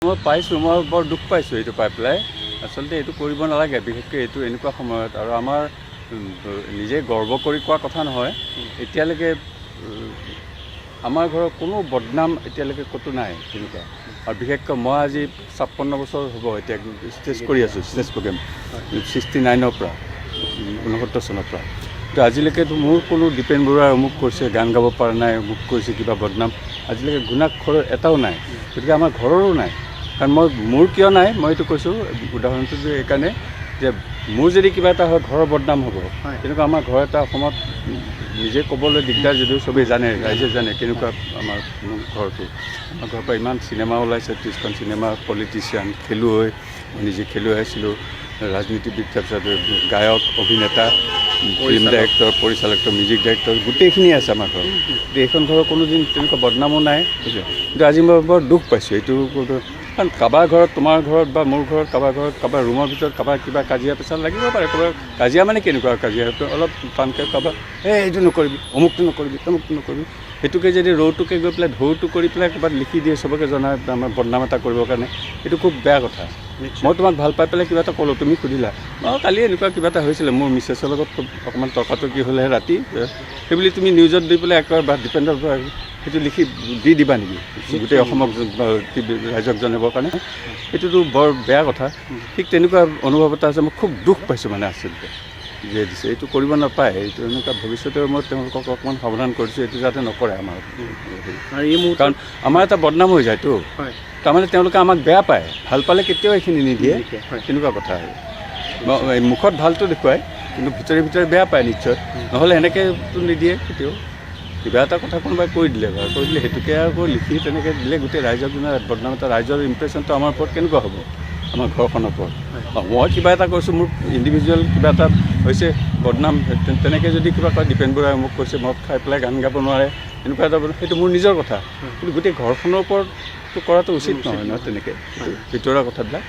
মই পাইছোঁ, মই বৰ দুখ পাইছোঁ এইটো পাই পেলাই। আচলতে এইটো কৰিব নালাগে, বিশেষকৈ এইটো এনেকুৱা সময়ত। আৰু আমাৰ নিজে গৰ্ব কৰি কোৱা কথা নহয়, এতিয়ালৈকে আমাৰ ঘৰৰ কোনো বদনাম এতিয়ালৈকে ক'তো নাই তেনেকুৱা। আৰু বিশেষকৈ মই আজি 56 বছৰ হ'ব এতিয়া ষ্টেজ কৰি আছোঁ, ষ্টেজ প্ৰগ্ৰেম 69ৰ পৰা 69 চনৰ পৰা। কিন্তু আজিলৈকেতো মোৰ কোনো দীপেন বৰুৱাই অমুক কৰিছে, গান গাব পৰা নাই, অমুক কৰিছে, কিবা বদনাম আজিলৈকে গুণাক্ষৰ এটাও নাই। গতিকে আমাৰ ঘৰৰো নাই। কাৰণ মোৰ কিয় নাই মই এইটো কৈছোঁ, উদাহৰণটো এইকাৰণে যে মোৰ যদি কিবা এটা হয় ঘৰৰ বদনাম হ'ব। তেনেকুৱা আমাৰ ঘৰ এটা অসমত নিজে ক'বলৈ দিগদাৰ, যদিও চবেই জানে, ৰাইজে জানে কেনেকুৱা আমাৰ ঘৰটো। আমাৰ ঘৰৰ পৰা ইমান চিনেমা ওলাইছে, 30খন চিনেমা, পলিটিচিয়ান, খেলুৱৈ, নিজে খেলুৱৈ আছিলোঁ, ৰাজনীতিবিদ, তাৰপিছত গায়ক, অভিনেতা, ফিল্ম ডাইৰেক্টৰ, পৰিচালক, মিউজিক ডাইৰেক্টৰ, গোটেইখিনি আছে আমাৰ ঘৰত। কিন্তু এইখন ঘৰৰ কোনোদিন তেনেকুৱা বদনামো নাই। কিন্তু আজি মই বৰ দুখ পাইছোঁ এইটো। কাৰণ কাৰোবাৰ ঘৰত, তোমাৰ ঘৰত বা মোৰ ঘৰত, কাৰোবাৰ ঘৰত, কাৰোবাৰ ৰুমৰ ভিতৰত কাৰোবাৰ কিবা কাজিয়া পেচাল লাগিব পাৰে। কাৰোবাৰ কাজিয়া মানে কেনেকুৱা কাজিয়া, অলপ টানকৈ কাৰোবাৰ এইটো নকৰিবি, অমুকটো নকৰিবি, তমুকটো নকৰিবি, সেইটোকে যদি ৰৌটোকে গৈ পেলাই ঢৌটো কৰি পেলাই ক'ৰবাত লিখি দিয়ে চবকে জনাই আমাৰ বদনাম এটা কৰিবৰ কাৰণে, এইটো খুব বেয়া কথা। মই তোমাক ভাল পাই পেলাই কিবা এটা ক'লোঁ, তুমি সুধিলা কালি এনেকুৱা কিবা এটা হৈছিলে মোৰ মিছেছৰ লগত খুব অকণমান তৰ্কাতৰ্কি হ'লেহে ৰাতি, সেইবুলি তুমি নিউজত দি পেলাই একেবাৰে বা ডিপেণ্ডৰ সেইটো লিখি দি দিবা নেকি গোটেই অসমক ৰাইজক জনাবৰ কাৰণে? এইটোতো বৰ বেয়া কথা। ঠিক তেনেকুৱা অনুভৱ এটা আছে। মই খুব দুখ পাইছোঁ মানে আচলতে যে দিছে, এইটো কৰিব নাপায়। এইটো এনেকুৱা ভৱিষ্যতে মই তেওঁলোকক অকণমান সাৱধান কৰিছোঁ, এইটো যাতে নকৰে আমাৰ। কাৰণ আমাৰ এটা বদনাম হৈ যায়তো, তাৰমানে তেওঁলোকে আমাক বেয়া পায়, ভাল পালে কেতিয়াও এইখিনি নিদিয়ে, তেনেকুৱা কথা। আৰু মুখত ভালটো দেখুৱায় কিন্তু ভিতৰে ভিতৰে বেয়া পায় নিশ্চয়, নহ'লে এনেকৈতো নিদিয়ে কেতিয়াও। কিবা এটা কথা কোনোবাই কৈ দিলে বাৰু, কৈ দিলে সেইটোকে আকৌ লিখি তেনেকৈ দিলে গোটেই ৰাইজক বদনাম এটা, ৰাইজৰ ইমপ্ৰেশ্যনটো আমাৰ ওপৰত কেনেকুৱা হ'ব, আমাৰ ঘৰখনৰ ওপৰত। মই কিবা এটা কৈছোঁ, মোৰ ইণ্ডিভিজুৱেল কিবা এটা হৈছে বদনাম, তেনেকৈ যদি কিবা কয় দীপেন বৰুৱাই মোক কৈছে মদ খাই পেলাই গান গাব নোৱাৰে, এনেকুৱা এটা, সেইটো মোৰ নিজৰ কথা। কিন্তু গোটেই ঘৰখনৰ ওপৰততো কৰাটো উচিত নহয় তেনেকৈ ভিতৰুৱা কথাবিলাক।